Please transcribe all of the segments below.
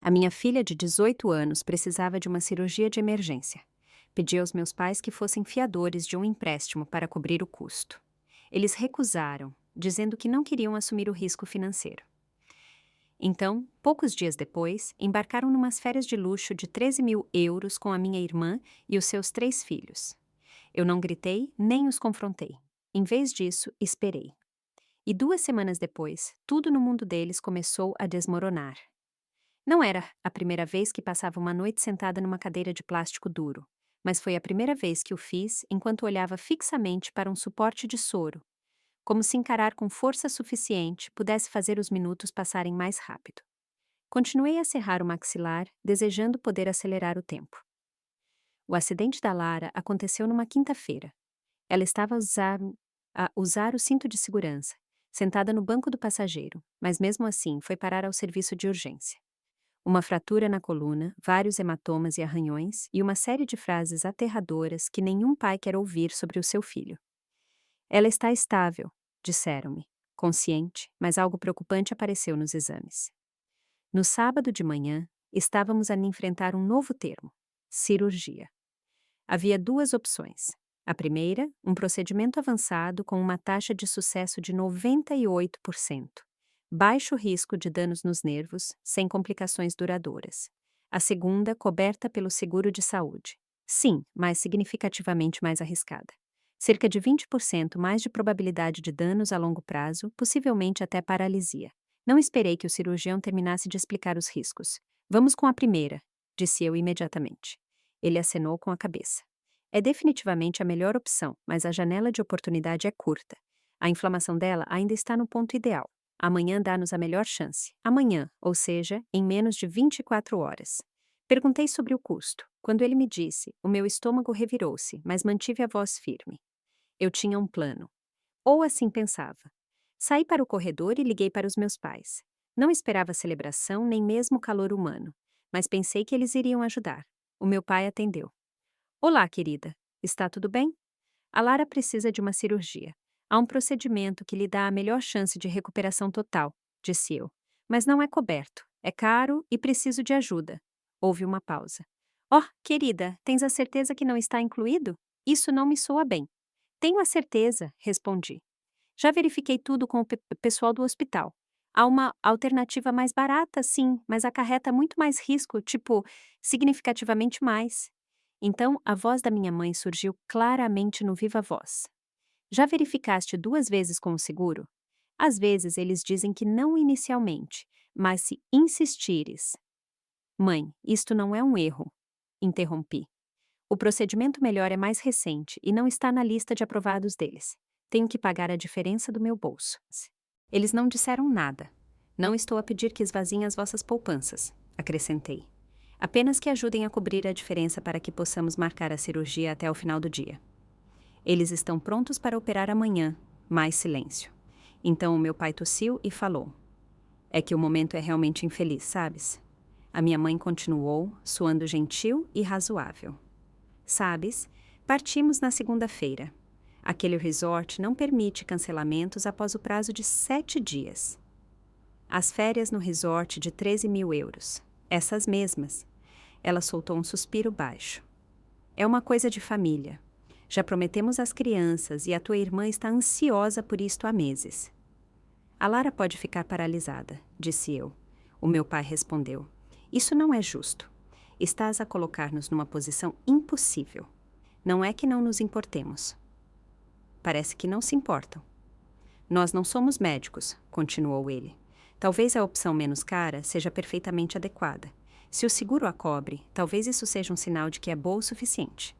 A minha filha de 18 anos precisava de uma cirurgia de emergência. Pedi aos meus pais que fossem fiadores de um empréstimo para cobrir o custo. Eles recusaram, dizendo que não queriam assumir o risco financeiro. Então, poucos dias depois, embarcaram numas férias de luxo de 13.000 euros com a minha irmã e os seus 3 filhos. Eu não gritei nem os confrontei. Em vez disso, esperei. E 2 semanas depois, tudo no mundo deles começou a desmoronar. Não era a primeira vez que passava uma noite sentada numa cadeira de plástico duro, mas foi a primeira vez que o fiz enquanto olhava fixamente para um suporte de soro, como se encarar com força suficiente pudesse fazer os minutos passarem mais rápido. Continuei a serrar o maxilar, desejando poder acelerar o tempo. O acidente da Lara aconteceu numa quinta-feira. Ela estava a usar o cinto de segurança, sentada no banco do passageiro, mas mesmo assim foi parar ao serviço de urgência. Uma fratura na coluna, vários hematomas e arranhões e uma série de frases aterradoras que nenhum pai quer ouvir sobre o seu filho. Ela está estável, disseram-me, consciente, mas algo preocupante apareceu nos exames. No sábado de manhã, estávamos a enfrentar um novo termo: cirurgia. Havia 2 opções. A primeira, um procedimento avançado com uma taxa de sucesso de 98%. Baixo risco de danos nos nervos, sem complicações duradouras. A segunda, coberta pelo seguro de saúde. Sim, mas significativamente mais arriscada. Cerca de 20% mais de probabilidade de danos a longo prazo, possivelmente até paralisia. Não esperei que o cirurgião terminasse de explicar os riscos. Vamos com a primeira, disse eu imediatamente. Ele acenou com a cabeça. É definitivamente a melhor opção, mas a janela de oportunidade é curta. A inflamação dela ainda está no ponto ideal. Amanhã dá-nos a melhor chance. Amanhã, ou seja, em menos de 24 horas. Perguntei sobre o custo. Quando ele me disse, o meu estômago revirou-se, mas mantive a voz firme. Eu tinha um plano. Ou assim pensava. Saí para o corredor e liguei para os meus pais. Não esperava celebração nem mesmo calor humano, mas pensei que eles iriam ajudar. O meu pai atendeu. Olá, querida. Está tudo bem? A Lara precisa de uma cirurgia. Há um procedimento que lhe dá a melhor chance de recuperação total, disse eu. Mas não é coberto. É caro e preciso de ajuda. Houve uma pausa. Oh, querida, tens a certeza que não está incluído? Isso não me soa bem. Tenho a certeza, respondi. Já verifiquei tudo com o pessoal do hospital. Há uma alternativa mais barata, sim, mas acarreta muito mais risco, tipo, significativamente mais. Então, a voz da minha mãe surgiu claramente no viva voz. Já verificaste 2 vezes com o seguro? Às vezes eles dizem que não inicialmente, mas se insistires. Mãe, isto não é um erro, interrompi. O procedimento melhor é mais recente e não está na lista de aprovados deles. Tenho que pagar a diferença do meu bolso. Eles não disseram nada. Não estou a pedir que esvaziem as vossas poupanças, acrescentei. Apenas que ajudem a cobrir a diferença para que possamos marcar a cirurgia até o final do dia. Eles estão prontos para operar amanhã. Mais silêncio. Então o meu pai tossiu e falou. É que o momento é realmente infeliz, sabes? A minha mãe continuou, soando gentil e razoável. Sabes, partimos na segunda-feira. Aquele resort não permite cancelamentos após o prazo de 7 dias. As férias no resort de 13.000 euros. Essas mesmas. Ela soltou um suspiro baixo. É uma coisa de família. Já prometemos às crianças e a tua irmã está ansiosa por isto há meses. A Lara pode ficar paralisada, disse eu. O meu pai respondeu. Isso não é justo. Estás a colocar-nos numa posição impossível. Não é que não nos importemos. Parece que não se importam. Nós não somos médicos, continuou ele. Talvez a opção menos cara seja perfeitamente adequada. Se o seguro a cobre, talvez isso seja um sinal de que é boa o suficiente.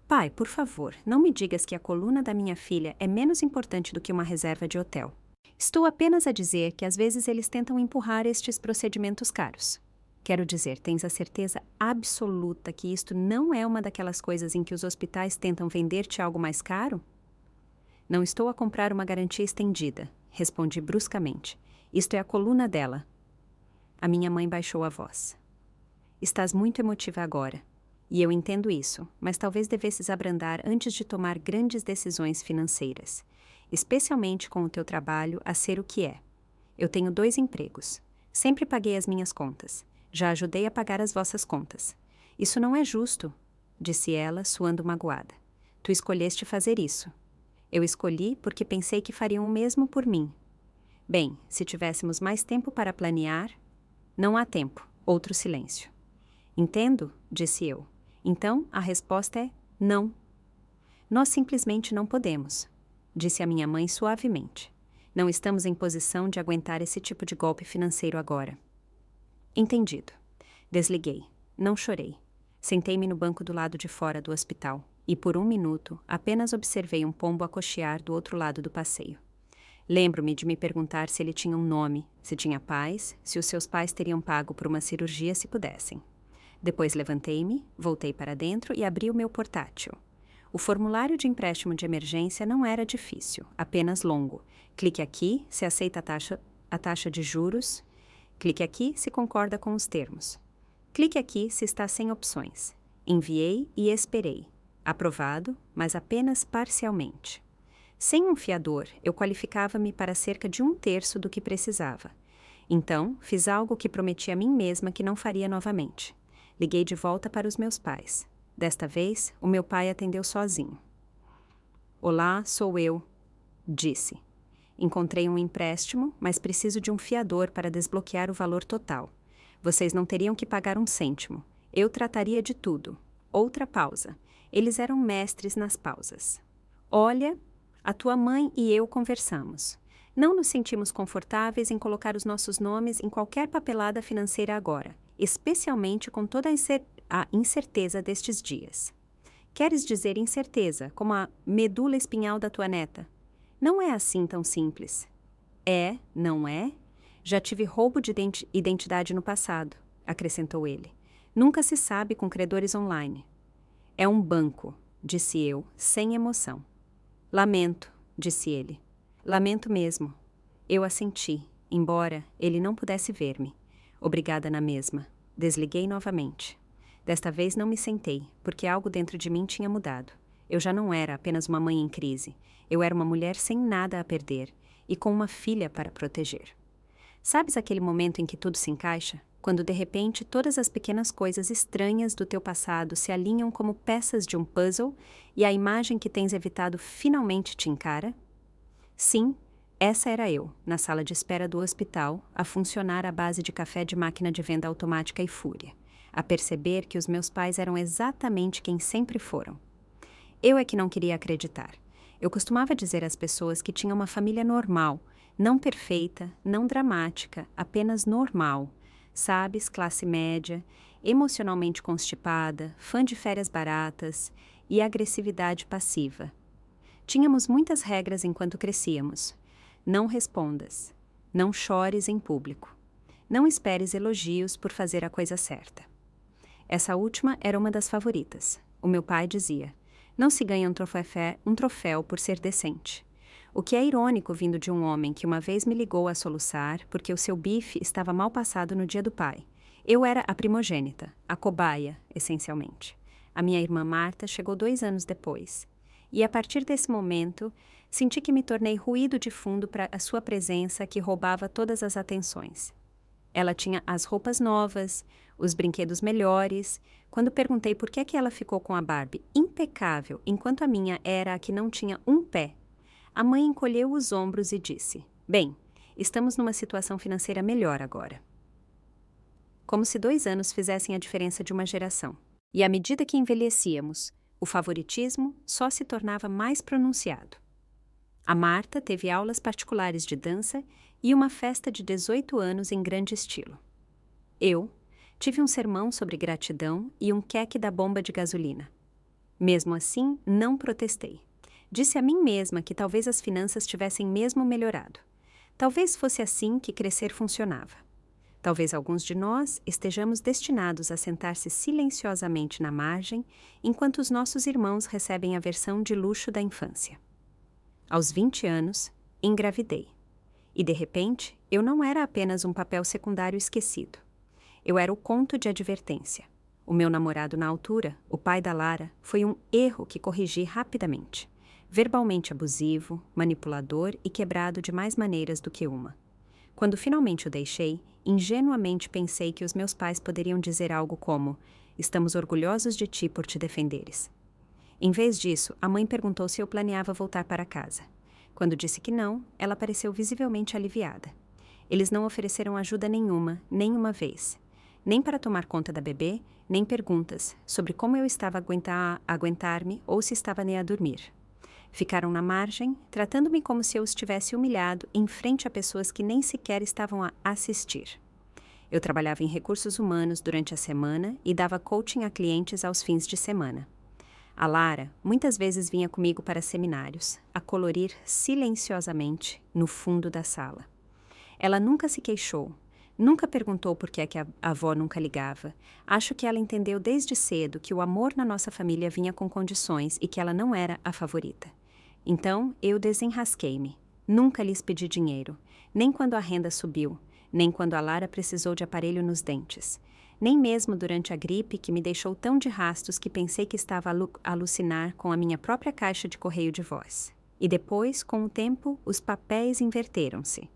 Pai, por favor, não me digas que a coluna da minha filha é menos importante do que uma reserva de hotel. Estou apenas a dizer que às vezes eles tentam empurrar estes procedimentos caros. Quero dizer, tens a certeza absoluta que isto não é uma daquelas coisas em que os hospitais tentam vender-te algo mais caro? Não estou a comprar uma garantia estendida, respondi bruscamente. Isto é a coluna dela. A minha mãe baixou a voz. Estás muito emotiva agora. E eu entendo isso, mas talvez devesses abrandar antes de tomar grandes decisões financeiras. Especialmente com o teu trabalho a ser o que é. Eu tenho 2 empregos. Sempre paguei as minhas contas. Já ajudei a pagar as vossas contas. Isso não é justo, disse ela, suando magoada. Tu escolheste fazer isso. Eu escolhi porque pensei que fariam o mesmo por mim. Bem, se tivéssemos mais tempo para planear... Não há tempo. Outro silêncio. Entendo, disse eu. Então, a resposta é não. Nós simplesmente não podemos, disse a minha mãe suavemente. Não estamos em posição de aguentar esse tipo de golpe financeiro agora. Entendido. Desliguei. Não chorei. Sentei-me no banco do lado de fora do hospital e, por um minuto, apenas observei um pombo acochear do outro lado do passeio. Lembro-me de me perguntar se ele tinha um nome, se tinha pais, se os seus pais teriam pago por uma cirurgia se pudessem. Depois levantei-me, voltei para dentro e abri o meu portátil. O formulário de empréstimo de emergência não era difícil, apenas longo. Clique aqui se aceita a taxa de juros. Clique aqui se concorda com os termos. Clique aqui se está sem opções. Enviei e esperei. Aprovado, mas apenas parcialmente. Sem um fiador, eu qualificava-me para cerca de 1/3 do que precisava. Então, fiz algo que prometi a mim mesma que não faria novamente. Liguei de volta para os meus pais. Desta vez, o meu pai atendeu sozinho. Olá, sou eu, disse. Encontrei um empréstimo, mas preciso de um fiador para desbloquear o valor total. Vocês não teriam que pagar um cêntimo. Eu trataria de tudo. Outra pausa. Eles eram mestres nas pausas. Olha, a tua mãe e eu conversamos. Não nos sentimos confortáveis em colocar os nossos nomes em qualquer papelada financeira agora, especialmente com toda a incerteza destes dias. Queres dizer incerteza, como a medula espinhal da tua neta? Não é assim tão simples. É, não é? Já tive roubo de identidade no passado, acrescentou ele. Nunca se sabe com credores online. É um banco, disse eu, sem emoção. Lamento, disse ele. Lamento mesmo. Eu assenti, embora ele não pudesse ver-me. Obrigada na mesma. Desliguei novamente. Desta vez não me sentei, porque algo dentro de mim tinha mudado. Eu já não era apenas uma mãe em crise. Eu era uma mulher sem nada a perder e com uma filha para proteger. Sabes aquele momento em que tudo se encaixa? Quando de repente todas as pequenas coisas estranhas do teu passado se alinham como peças de um puzzle e a imagem que tens evitado finalmente te encara? Sim, essa era eu, na sala de espera do hospital, a funcionar à base de café de máquina de venda automática e fúria, a perceber que os meus pais eram exatamente quem sempre foram. Eu é que não queria acreditar. Eu costumava dizer às pessoas que tinha uma família normal, não perfeita, não dramática, apenas normal. Sabes, classe média, emocionalmente constipada, fã de férias baratas e agressividade passiva. Tínhamos muitas regras enquanto crescíamos. Não respondas. Não chores em público. Não esperes elogios por fazer a coisa certa. Essa última era uma das favoritas. O meu pai dizia, não se ganha um troféu por ser decente. O que é irônico vindo de um homem que uma vez me ligou a soluçar porque o seu bife estava mal passado no dia do pai. Eu era a primogênita, a cobaia, essencialmente. A minha irmã Marta chegou 2 anos depois. E a partir desse momento, senti que me tornei ruído de fundo para a sua presença que roubava todas as atenções. Ela tinha as roupas novas, os brinquedos melhores. Quando perguntei por que ela ficou com a Barbie impecável enquanto a minha era a que não tinha um pé, a mãe encolheu os ombros e disse, bem, estamos numa situação financeira melhor agora. Como se 2 anos fizessem a diferença de uma geração. E à medida que envelhecíamos, o favoritismo só se tornava mais pronunciado. A Marta teve aulas particulares de dança e uma festa de 18 anos em grande estilo. Eu tive um sermão sobre gratidão e um queque da bomba de gasolina. Mesmo assim, não protestei. Disse a mim mesma que talvez as finanças tivessem mesmo melhorado. Talvez fosse assim que crescer funcionava. Talvez alguns de nós estejamos destinados a sentar-se silenciosamente na margem enquanto os nossos irmãos recebem a versão de luxo da infância. Aos 20 anos, engravidei. E, de repente, eu não era apenas um papel secundário esquecido. Eu era o conto de advertência. O meu namorado na altura, o pai da Lara, foi um erro que corrigi rapidamente. Verbalmente abusivo, manipulador e quebrado de mais maneiras do que uma. Quando finalmente o deixei, Ingenuamente pensei que os meus pais poderiam dizer algo como: "Estamos orgulhosos de ti por te defenderes." Em vez disso, a mãe perguntou se eu planeava voltar para casa. Quando disse que não, ela pareceu visivelmente aliviada. Eles não ofereceram ajuda nenhuma, nem uma vez. Nem para tomar conta da bebê, nem perguntas sobre como eu estava a aguentar-me ou se estava nem a dormir. Ficaram na margem, tratando-me como se eu os tivesse humilhado em frente a pessoas que nem sequer estavam a assistir. Eu trabalhava em recursos humanos durante a semana e dava coaching a clientes aos fins de semana. A Lara muitas vezes vinha comigo para seminários, a colorir silenciosamente no fundo da sala. Ela nunca se queixou, nunca perguntou por que é que a avó nunca ligava. Acho que ela entendeu desde cedo que o amor na nossa família vinha com condições e que ela não era a favorita. Então, eu desenrasquei-me. Nunca lhes pedi dinheiro, nem quando a renda subiu, nem quando a Lara precisou de aparelho nos dentes. Nem mesmo durante a gripe que me deixou tão de rastos que pensei que estava a alucinar com a minha própria caixa de correio de voz. E depois, com o tempo, os papéis inverteram-se.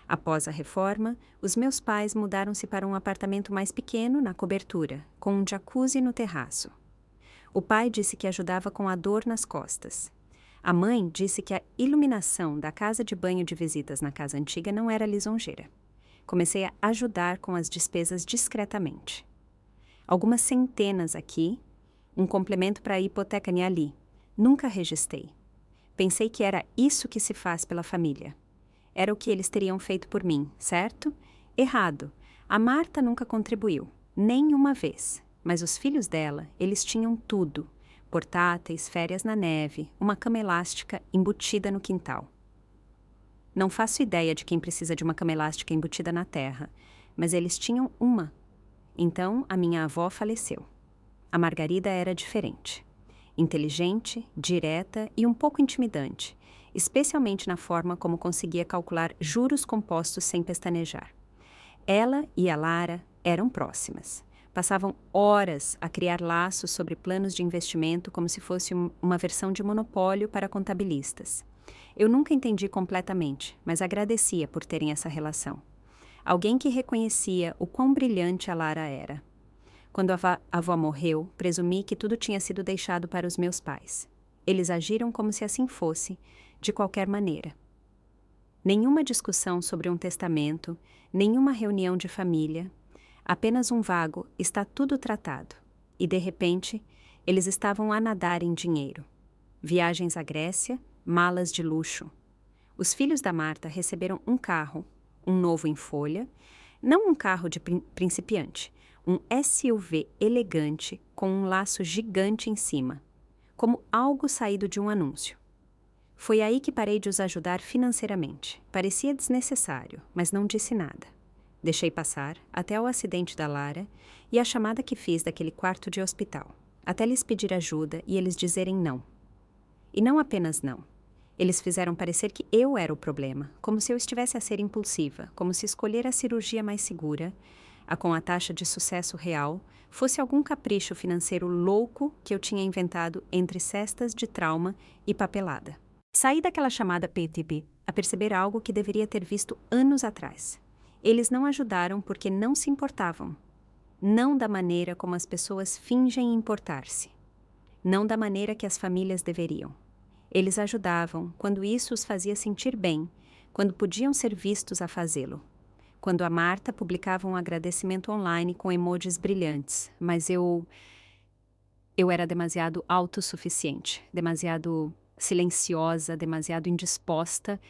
Após a reforma, os meus pais mudaram-se para um apartamento mais pequeno, na cobertura, com um jacuzzi no terraço. O pai disse que ajudava com a dor nas costas. A mãe disse que a iluminação da casa de banho de visitas na casa antiga não era lisonjeira. Comecei a ajudar com as despesas discretamente. Algumas centenas aqui, um complemento para a hipoteca ali. Nunca registrei. Pensei que era isso que se faz pela família. Era o que eles teriam feito por mim, certo? Errado. A Marta nunca contribuiu, nem uma vez. Mas os filhos dela, eles tinham tudo. Portáteis, férias na neve, uma cama elástica embutida no quintal. Não faço ideia de quem precisa de uma cama elástica embutida na terra, mas eles tinham uma. Então, a minha avó faleceu. A Margarida era diferente. Inteligente, direta e um pouco intimidante, especialmente na forma como conseguia calcular juros compostos sem pestanejar. Ela e a Lara eram próximas. Passavam horas a criar laços sobre planos de investimento como se fosse uma versão de monopólio para contabilistas. Eu nunca entendi completamente, mas agradecia por terem essa relação. Alguém que reconhecia o quão brilhante a Lara era. Quando a avó morreu, presumi que tudo tinha sido deixado para os meus pais. Eles agiram como se assim fosse, de qualquer maneira. Nenhuma discussão sobre um testamento, nenhuma reunião de família, apenas um vago "está tudo tratado". E, de repente, eles estavam a nadar em dinheiro. Viagens à Grécia, malas de luxo. Os filhos da Marta receberam um carro, um novo em folha, não um carro de principiante, um SUV elegante com um laço gigante em cima, como algo saído de um anúncio. Foi aí que parei de os ajudar financeiramente. Parecia desnecessário, mas não disse nada. Deixei passar até o acidente da Lara e a chamada que fiz daquele quarto de hospital, até lhes pedir ajuda e eles dizerem não. E não apenas não. Eles fizeram parecer que eu era o problema, como se eu estivesse a ser impulsiva, como se escolher a cirurgia mais segura, com a taxa de sucesso real, fosse algum capricho financeiro louco que eu tinha inventado entre cestas de trauma e papelada. Saí daquela chamada PTP a perceber algo que deveria ter visto anos atrás. Eles não ajudaram porque não se importavam. Não da maneira como as pessoas fingem importar-se. Não da maneira que as famílias deveriam. Eles ajudavam quando isso os fazia sentir bem, quando podiam ser vistos a fazê-lo. Quando a Marta publicava um agradecimento online com emojis brilhantes, mas eu era demasiado autossuficiente, demasiado silenciosa, demasiado indisposta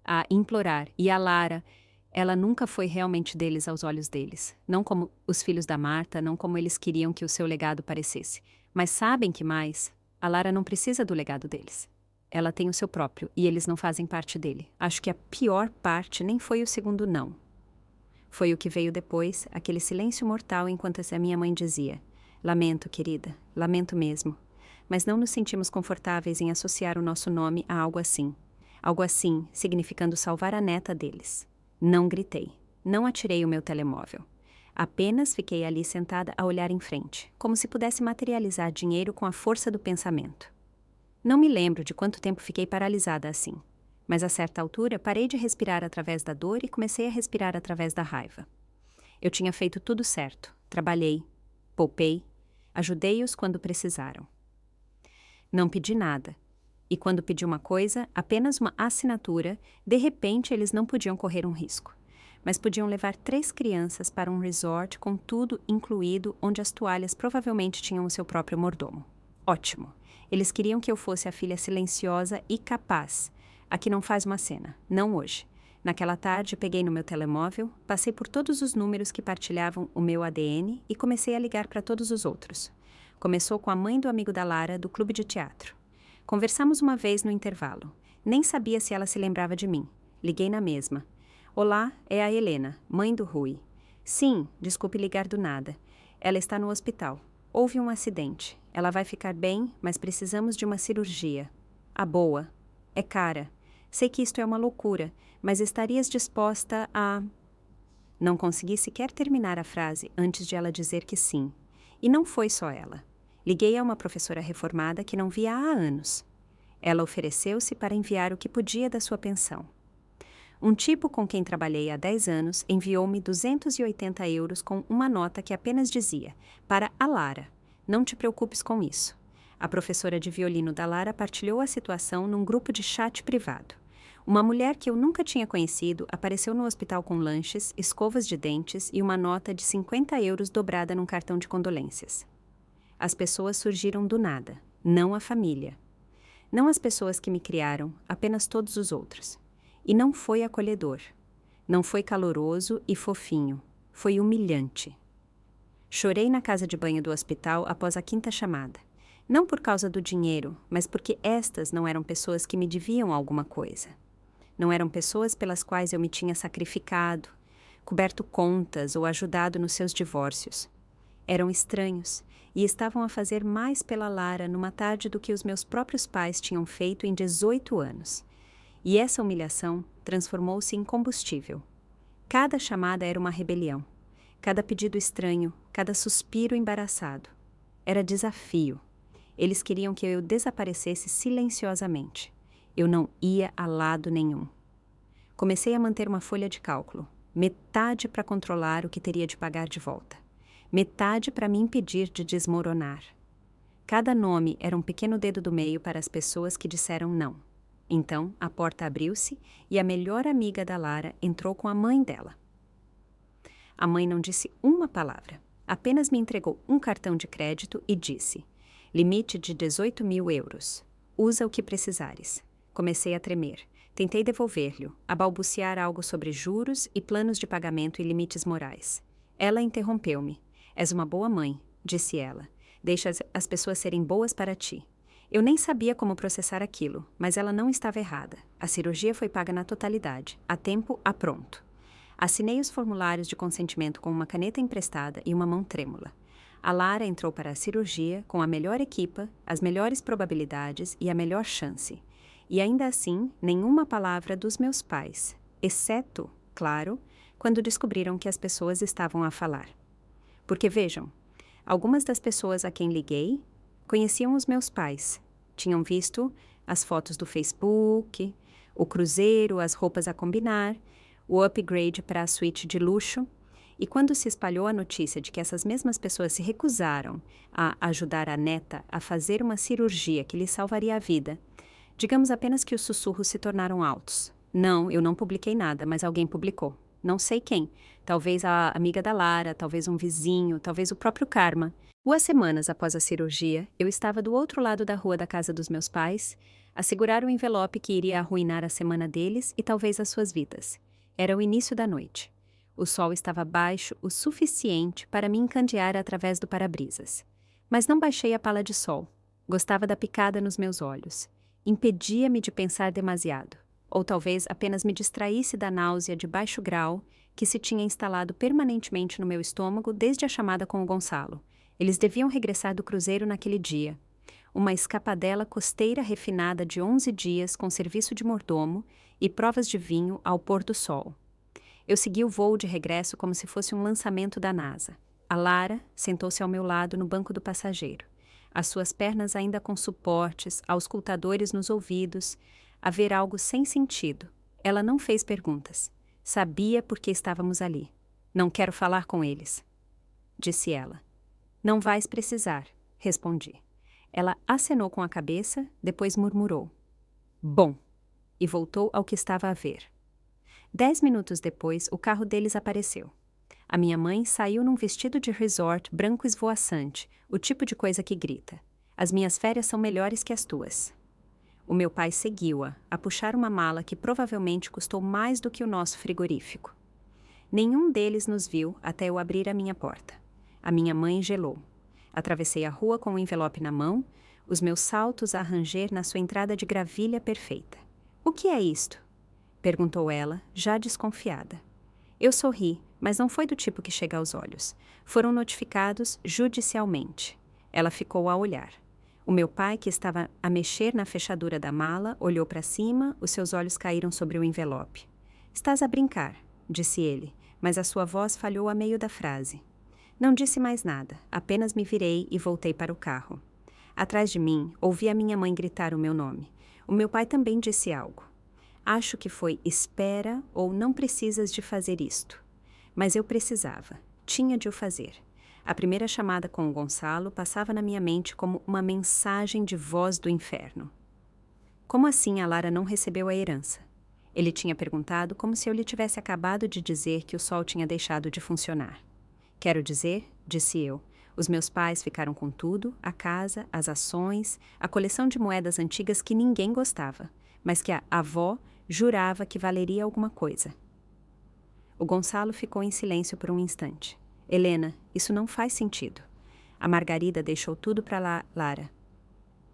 a implorar. E a Lara, ela nunca foi realmente deles aos olhos deles. Não como os filhos da Marta, não como eles queriam que o seu legado parecesse. Mas sabem que mais? A Lara não precisa do legado deles. Ela tem o seu próprio, e eles não fazem parte dele. Acho que a pior parte nem foi o segundo não. Foi o que veio depois, aquele silêncio mortal enquanto a minha mãe dizia: "Lamento, querida, lamento mesmo. Mas não nos sentimos confortáveis em associar o nosso nome a algo assim. Algo assim, significando salvar a neta deles." Não gritei. Não atirei o meu telemóvel. Apenas fiquei ali sentada a olhar em frente, como se pudesse materializar dinheiro com a força do pensamento. Não me lembro de quanto tempo fiquei paralisada assim. Mas a certa altura parei de respirar através da dor e comecei a respirar através da raiva. Eu tinha feito tudo certo. Trabalhei, poupei, ajudei-os quando precisaram. Não pedi nada. E quando pedi uma coisa, apenas uma assinatura, de repente eles não podiam correr um risco. Mas podiam levar 3 crianças para um resort com tudo incluído, onde as toalhas provavelmente tinham o seu próprio mordomo. Ótimo! Eles queriam que eu fosse a filha silenciosa e capaz. A que não faz uma cena. Não hoje. Naquela tarde, peguei no meu telemóvel, passei por todos os números que partilhavam o meu ADN e comecei a ligar para todos os outros. Começou com a mãe do amigo da Lara, do clube de teatro. Conversamos uma vez no intervalo. Nem sabia se ela se lembrava de mim. Liguei na mesma. Olá, é a Helena, mãe do Rui. Sim, desculpe ligar do nada. Ela está no hospital. Houve um acidente. Ela vai ficar bem, mas precisamos de uma cirurgia. A boa. É cara. Sei que isto é uma loucura, mas estarias disposta a... Não consegui sequer terminar a frase antes de ela dizer que sim. E não foi só ela. Liguei a uma professora reformada que não via há anos. Ela ofereceu-se para enviar o que podia da sua pensão. Um tipo com quem trabalhei há 10 anos enviou-me 280 euros com uma nota que apenas dizia: para a Lara, não te preocupes com isso. A professora de violino da Lara partilhou a situação num grupo de chat privado. Uma mulher que eu nunca tinha conhecido apareceu no hospital com lanches, escovas de dentes e uma nota de 50 euros dobrada num cartão de condolências. As pessoas surgiram do nada, não a família. Não as pessoas que me criaram, apenas todos os outros. E não foi acolhedor. Não foi caloroso e fofinho. Foi humilhante. Chorei na casa de banho do hospital após a 5ª chamada. Não por causa do dinheiro, mas porque estas não eram pessoas que me deviam alguma coisa. Não eram pessoas pelas quais eu me tinha sacrificado, coberto contas ou ajudado nos seus divórcios. Eram estranhos e estavam a fazer mais pela Lara numa tarde do que os meus próprios pais tinham feito em 18 anos. E essa humilhação transformou-se em combustível. Cada chamada era uma rebelião. Cada pedido estranho, cada suspiro embaraçado. Era desafio. Eles queriam que eu desaparecesse silenciosamente. Eu não ia a lado nenhum. Comecei a manter uma folha de cálculo. Metade para controlar o que teria de pagar de volta. Metade para me impedir de desmoronar. Cada nome era um pequeno dedo do meio para as pessoas que disseram não. Então, a porta abriu-se e a melhor amiga da Lara entrou com a mãe dela. A mãe não disse uma palavra. Apenas me entregou um cartão de crédito e disse: limite de 18.000 euros. Usa o que precisares. Comecei a tremer. Tentei devolver-lhe, a balbuciar algo sobre juros e planos de pagamento e limites morais. Ela interrompeu-me. És uma boa mãe, disse ela. Deixa as pessoas serem boas para ti. Eu nem sabia como processar aquilo, mas ela não estava errada. A cirurgia foi paga na totalidade, a tempo, a pronto. Assinei os formulários de consentimento com uma caneta emprestada e uma mão trêmula. A Lara entrou para a cirurgia com a melhor equipa, as melhores probabilidades e a melhor chance. E ainda assim, nenhuma palavra dos meus pais, exceto, claro, quando descobriram que as pessoas estavam a falar. Porque vejam, algumas das pessoas a quem liguei conheciam os meus pais, tinham visto as fotos do Facebook, o cruzeiro, as roupas a combinar, o upgrade para a suíte de luxo, e quando se espalhou a notícia de que essas mesmas pessoas se recusaram a ajudar a neta a fazer uma cirurgia que lhe salvaria a vida, digamos apenas que os sussurros se tornaram altos. Não, eu não publiquei nada, mas alguém publicou. Não sei quem. Talvez a amiga da Lara, talvez um vizinho, talvez o próprio Karma. 2 semanas após a cirurgia, eu estava do outro lado da rua da casa dos meus pais, a segurar o envelope que iria arruinar a semana deles e talvez as suas vidas. Era o início da noite. O sol estava baixo o suficiente para me encandear através do para-brisas. Mas não baixei a pala de sol. Gostava da picada nos meus olhos. Impedia-me de pensar demasiado. Ou talvez apenas me distraísse da náusea de baixo grau que se tinha instalado permanentemente no meu estômago desde a chamada com o Gonçalo. Eles deviam regressar do cruzeiro naquele dia. Uma escapadela costeira refinada de 11 dias com serviço de mordomo e provas de vinho ao pôr do sol. Eu segui o voo de regresso como se fosse um lançamento da NASA. A Lara sentou-se ao meu lado no banco do passageiro. As suas pernas ainda com suportes, auscultadores nos ouvidos, a ver algo sem sentido. Ela não fez perguntas. Sabia por que estávamos ali. Não quero falar com eles, disse ela. Não vais precisar, respondi. Ela acenou com a cabeça, depois murmurou. Bom, e voltou ao que estava a ver. 10 minutos depois, o carro deles apareceu. A minha mãe saiu num vestido de resort branco esvoaçante, o tipo de coisa que grita. As minhas férias são melhores que as tuas. O meu pai seguiu-a, a puxar uma mala que provavelmente custou mais do que o nosso frigorífico. Nenhum deles nos viu até eu abrir a minha porta. A minha mãe gelou. Atravessei a rua com o envelope na mão, os meus saltos a ranger na sua entrada de gravilha perfeita. O que é isto? Perguntou ela, já desconfiada. Eu sorri, mas não foi do tipo que chega aos olhos. Foram notificados judicialmente. Ela ficou a olhar. O meu pai, que estava a mexer na fechadura da mala, olhou para cima, os seus olhos caíram sobre o envelope. Estás a brincar, disse ele, mas a sua voz falhou a meio da frase. Não disse mais nada, apenas me virei e voltei para o carro. Atrás de mim, ouvi a minha mãe gritar o meu nome. O meu pai também disse algo. Acho que foi espera ou não precisas de fazer isto. Mas eu precisava, tinha de o fazer. A primeira chamada com o Gonçalo passava na minha mente como uma mensagem de voz do inferno. Como assim a Lara não recebeu a herança? Ele tinha perguntado como se eu lhe tivesse acabado de dizer que o sol tinha deixado de funcionar. Quero dizer, disse eu, os meus pais ficaram com tudo, a casa, as ações, a coleção de moedas antigas que ninguém gostava, mas que a avó jurava que valeria alguma coisa. O Gonçalo ficou em silêncio por um instante. Helena, isso não faz sentido. A Margarida deixou tudo para Lara.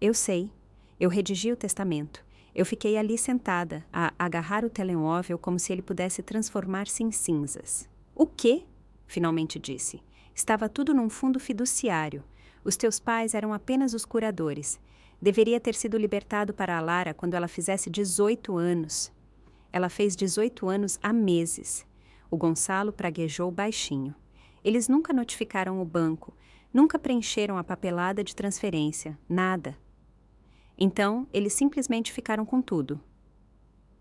Eu sei. Eu redigi o testamento. Eu fiquei ali sentada, a agarrar o telemóvel como se ele pudesse transformar-se em cinzas. O quê? Finalmente disse. Estava tudo num fundo fiduciário. Os teus pais eram apenas os curadores. Deveria ter sido libertado para a Lara quando ela fizesse 18 anos. Ela fez 18 anos há meses. O Gonçalo praguejou baixinho. Eles nunca notificaram o banco, nunca preencheram a papelada de transferência, nada. Então, eles simplesmente ficaram com tudo.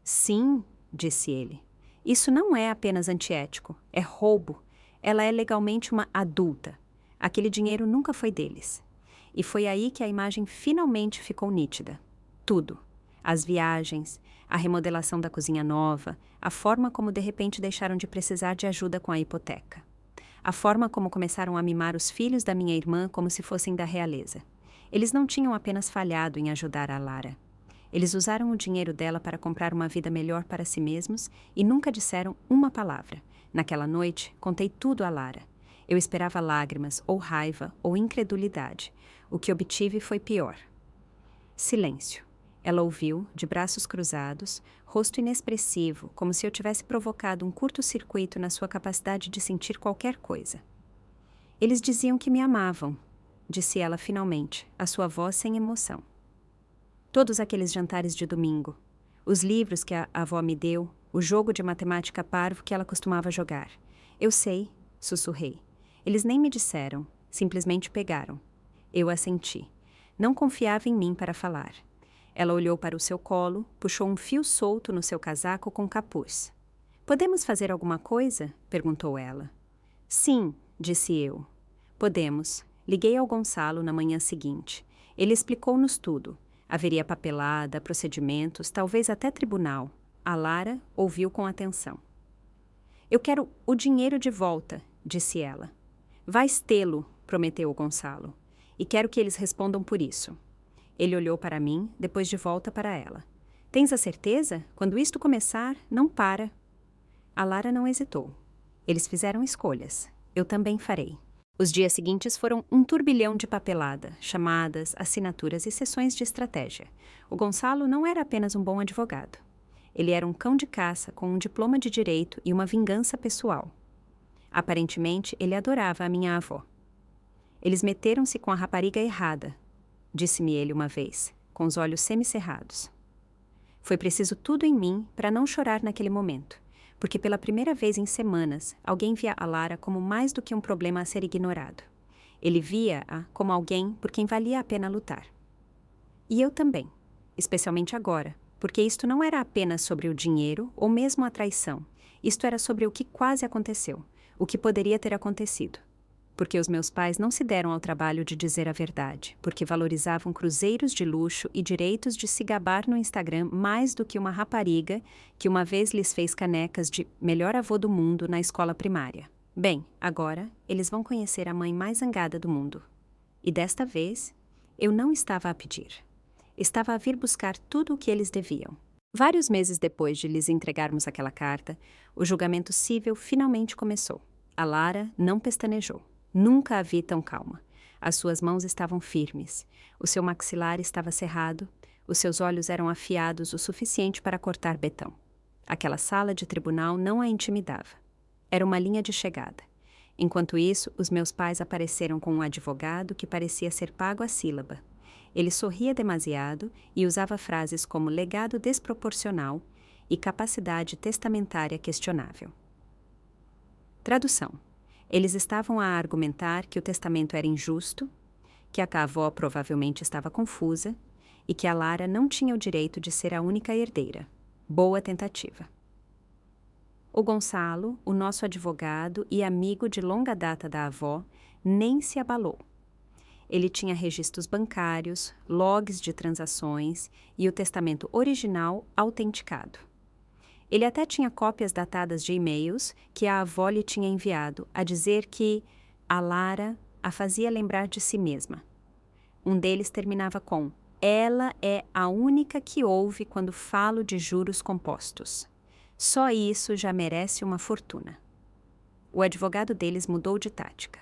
Sim, disse ele. Isso não é apenas antiético, é roubo. Ela é legalmente uma adulta. Aquele dinheiro nunca foi deles. E foi aí que a imagem finalmente ficou nítida. Tudo. As viagens, a remodelação da cozinha nova, a forma como de repente deixaram de precisar de ajuda com a hipoteca. A forma como começaram a mimar os filhos da minha irmã como se fossem da realeza. Eles não tinham apenas falhado em ajudar a Lara. Eles usaram o dinheiro dela para comprar uma vida melhor para si mesmos e nunca disseram uma palavra. Naquela noite, contei tudo a Lara. Eu esperava lágrimas, ou raiva, ou incredulidade. O que obtive foi pior. Silêncio. Ela ouviu, de braços cruzados, rosto inexpressivo, como se eu tivesse provocado um curto-circuito na sua capacidade de sentir qualquer coisa. Eles diziam que me amavam, disse ela finalmente, a sua voz sem emoção. Todos aqueles jantares de domingo, os livros que a avó me deu, o jogo de matemática parvo que ela costumava jogar. Eu sei, sussurrei. Eles nem me disseram, simplesmente pegaram. Eu assenti. Não confiava em mim para falar. Ela olhou para o seu colo, puxou um fio solto no seu casaco com capuz. Podemos fazer alguma coisa? Perguntou ela. Sim, disse eu. Podemos. Liguei ao Gonçalo na manhã seguinte. Ele explicou-nos tudo. Haveria papelada, procedimentos, talvez até tribunal. A Lara ouviu com atenção. Eu quero o dinheiro de volta, disse ela. Vais tê-lo, prometeu o Gonçalo. E quero que eles respondam por isso. Ele olhou para mim, depois de volta para ela. Tens a certeza? Quando isto começar, não para. A Lara não hesitou. Eles fizeram escolhas. Eu também farei. Os dias seguintes foram um turbilhão de papelada, chamadas, assinaturas e sessões de estratégia. O Gonçalo não era apenas um bom advogado. Ele era um cão de caça com um diploma de direito e uma vingança pessoal. Aparentemente, ele adorava a minha avó. Eles meteram-se com a rapariga errada, disse-me ele uma vez, com os olhos semicerrados. Foi preciso tudo em mim para não chorar naquele momento, porque pela primeira vez em semanas, alguém via a Lara como mais do que um problema a ser ignorado. Ele via-a como alguém por quem valia a pena lutar. E eu também, especialmente agora, porque isto não era apenas sobre o dinheiro ou mesmo a traição. Isto era sobre o que quase aconteceu. O que poderia ter acontecido? Porque os meus pais não se deram ao trabalho de dizer a verdade, porque valorizavam cruzeiros de luxo e direitos de se gabar no Instagram mais do que uma rapariga que uma vez lhes fez canecas de melhor avô do mundo na escola primária. Bem, agora eles vão conhecer a mãe mais zangada do mundo. E desta vez, eu não estava a pedir. Estava a vir buscar tudo o que eles deviam. Vários meses depois de lhes entregarmos aquela carta, o julgamento cível finalmente começou. A Lara não pestanejou. Nunca a vi tão calma. As suas mãos estavam firmes. O seu maxilar estava cerrado. Os seus olhos eram afiados o suficiente para cortar betão. Aquela sala de tribunal não a intimidava. Era uma linha de chegada. Enquanto isso, os meus pais apareceram com um advogado que parecia ser pago à sílaba. Ele sorria demasiado e usava frases como legado desproporcional e capacidade testamentária questionável. Tradução. Eles estavam a argumentar que o testamento era injusto, que a avó provavelmente estava confusa e que a Lara não tinha o direito de ser a única herdeira. Boa tentativa. O Gonçalo, o nosso advogado e amigo de longa data da avó, nem se abalou. Ele tinha registros bancários, logs de transações e o testamento original autenticado. Ele até tinha cópias datadas de e-mails que a avó lhe tinha enviado a dizer que a Lara a fazia lembrar de si mesma. Um deles terminava com: "Ela é a única que ouve quando falo de juros compostos. Só isso já merece uma fortuna." O advogado deles mudou de tática.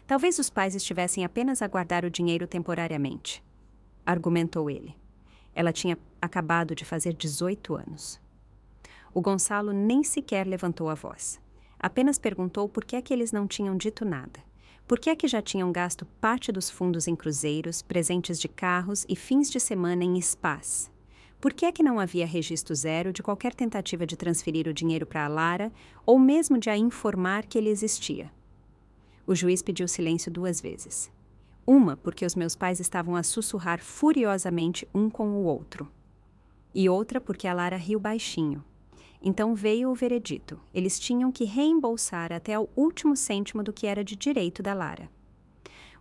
Talvez os pais estivessem apenas a guardar o dinheiro temporariamente, argumentou ele. Ela tinha acabado de fazer 18 anos. O Gonçalo nem sequer levantou a voz. Apenas perguntou por que é que eles não tinham dito nada. Por que é que já tinham gasto parte dos fundos em cruzeiros, presentes de carros e fins de semana em spas? Por que é que não havia registro zero de qualquer tentativa de transferir o dinheiro para a Lara ou mesmo de a informar que ele existia? O juiz pediu silêncio 2 vezes. Uma, porque os meus pais estavam a sussurrar furiosamente um com o outro. E outra, porque a Lara riu baixinho. Então veio o veredito. Eles tinham que reembolsar até o último cêntimo do que era de direito da Lara.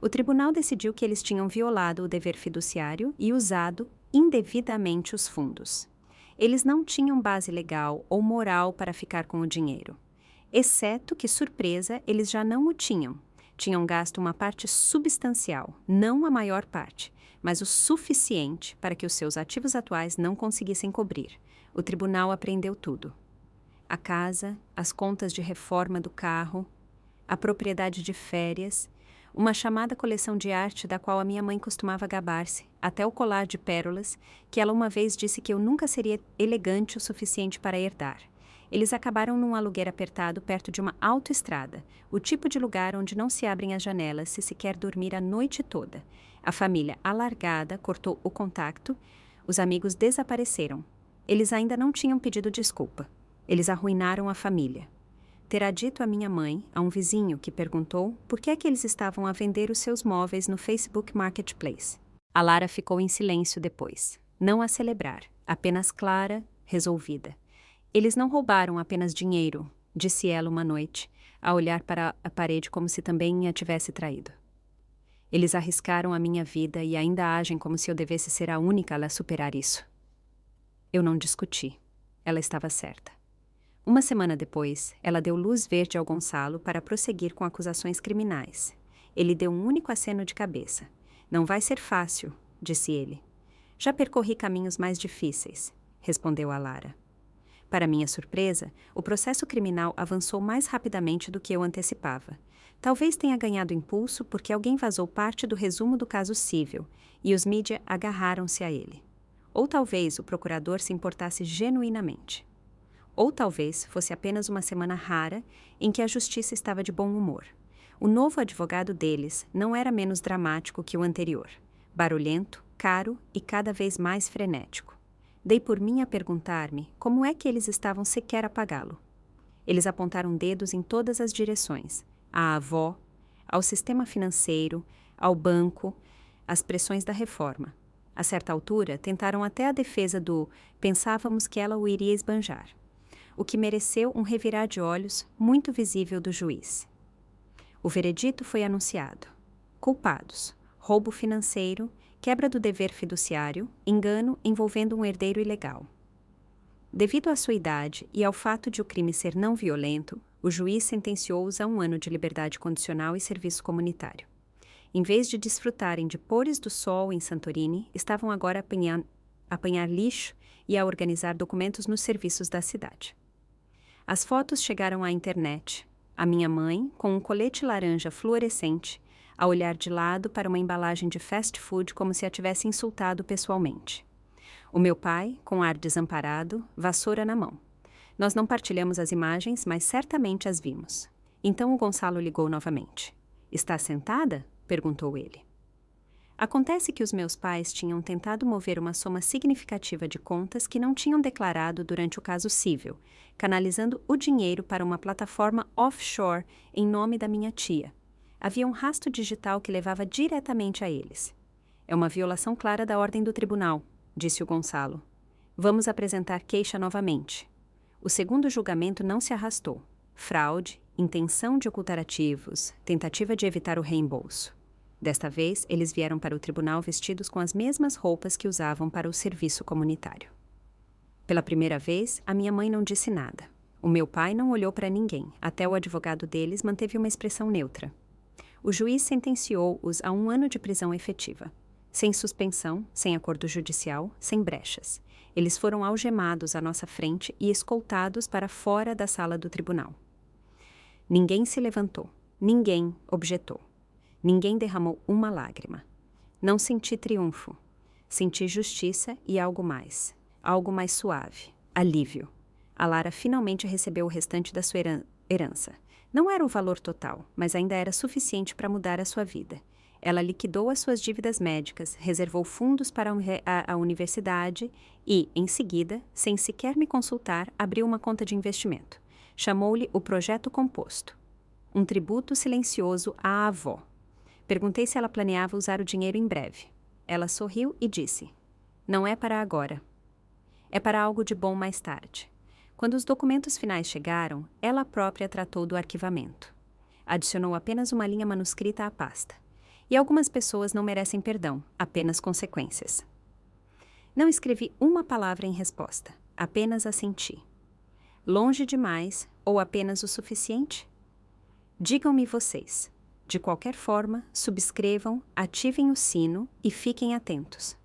O tribunal decidiu que eles tinham violado o dever fiduciário e usado indevidamente os fundos. Eles não tinham base legal ou moral para ficar com o dinheiro. Exceto que, surpresa, eles já não o tinham. Tinham gasto uma parte substancial, não a maior parte, mas o suficiente para que os seus ativos atuais não conseguissem cobrir. O tribunal apreendeu tudo. A casa, as contas de reforma do carro, a propriedade de férias, uma chamada coleção de arte da qual a minha mãe costumava gabar-se, até o colar de pérolas, que ela uma vez disse que eu nunca seria elegante o suficiente para herdar. Eles acabaram num aluguer apertado perto de uma autoestrada, o tipo de lugar onde não se abrem as janelas se quer dormir a noite toda. A família alargada cortou o contato, os amigos desapareceram. Eles ainda não tinham pedido desculpa. Eles arruinaram a família. Terá dito a minha mãe, a um vizinho que perguntou por que é que eles estavam a vender os seus móveis no Facebook Marketplace. A Lara ficou em silêncio depois. Não a celebrar, apenas clara, resolvida. Eles não roubaram apenas dinheiro, disse ela uma noite, a olhar para a parede como se também a tivesse traído. Eles arriscaram a minha vida e ainda agem como se eu devesse ser a única a superar isso. Eu não discuti. Ela estava certa. Uma semana depois, ela deu luz verde ao Gonçalo para prosseguir com acusações criminais. Ele deu um único aceno de cabeça. "Não vai ser fácil", disse ele. "Já percorri caminhos mais difíceis", respondeu a Lara. Para minha surpresa, o processo criminal avançou mais rapidamente do que eu antecipava. Talvez tenha ganhado impulso porque alguém vazou parte do resumo do caso cível e os mídia agarraram-se a ele. Ou talvez o procurador se importasse genuinamente. Ou talvez fosse apenas uma semana rara em que a justiça estava de bom humor. O novo advogado deles não era menos dramático que o anterior. Barulhento, caro e cada vez mais frenético. Dei por mim a perguntar-me como é que eles estavam sequer a pagá-lo. Eles apontaram dedos em todas as direções. À avó, ao sistema financeiro, ao banco, às pressões da reforma. A certa altura, tentaram até a defesa do "pensávamos que ela o iria esbanjar". o que mereceu um revirar de olhos muito visível do juiz. O veredito foi anunciado. Culpados: roubo financeiro, quebra do dever fiduciário, engano envolvendo um herdeiro ilegal. Devido à sua idade e ao fato de o crime ser não violento, o juiz sentenciou-os a 1 ano de liberdade condicional e serviço comunitário. Em vez de desfrutarem de pôres do sol em Santorini, estavam agora a apanhar lixo e a organizar documentos nos serviços da cidade. As fotos chegaram à internet. A minha mãe, com um colete laranja fluorescente, a olhar de lado para uma embalagem de fast food como se a tivesse insultado pessoalmente. O meu pai, com ar desamparado, vassoura na mão. Nós não partilhamos as imagens, mas certamente as vimos. Então o Gonçalo ligou novamente. "Está sentada?" perguntou ele. Acontece que os meus pais tinham tentado mover uma soma significativa de contas que não tinham declarado durante o caso civil, canalizando o dinheiro para uma plataforma offshore em nome da minha tia. Havia um rastro digital que levava diretamente a eles. "É uma violação clara da ordem do tribunal", disse o Gonçalo. "Vamos apresentar queixa novamente." O segundo julgamento não se arrastou. Fraude, intenção de ocultar ativos, tentativa de evitar o reembolso. Desta vez, eles vieram para o tribunal vestidos com as mesmas roupas que usavam para o serviço comunitário. Pela primeira vez, a minha mãe não disse nada. O meu pai não olhou para ninguém, até o advogado deles manteve uma expressão neutra. O juiz sentenciou-os a 1 ano de prisão efetiva. Sem suspensão, sem acordo judicial, sem brechas. Eles foram algemados à nossa frente e escoltados para fora da sala do tribunal. Ninguém se levantou. Ninguém objetou. Ninguém derramou uma lágrima. Não senti triunfo. Senti justiça e algo mais suave, alívio. A Lara finalmente recebeu o restante da sua herança. Não era o valor total, mas ainda era suficiente para mudar a sua vida. Ela liquidou as suas dívidas médicas, reservou fundos para a universidade e, em seguida, sem sequer me consultar, abriu uma conta de investimento. Chamou-lhe o Projeto Composto. Um tributo silencioso à avó. Perguntei se ela planeava usar o dinheiro em breve. Ela sorriu e disse: "Não é para agora. É para algo de bom mais tarde." Quando os documentos finais chegaram, ela própria tratou do arquivamento. Adicionou apenas uma linha manuscrita à pasta. E algumas pessoas não merecem perdão, apenas consequências. Não escrevi uma palavra em resposta, apenas assenti. Longe demais ou apenas o suficiente? Digam-me vocês. De qualquer forma, subscrevam, ativem o sino e fiquem atentos.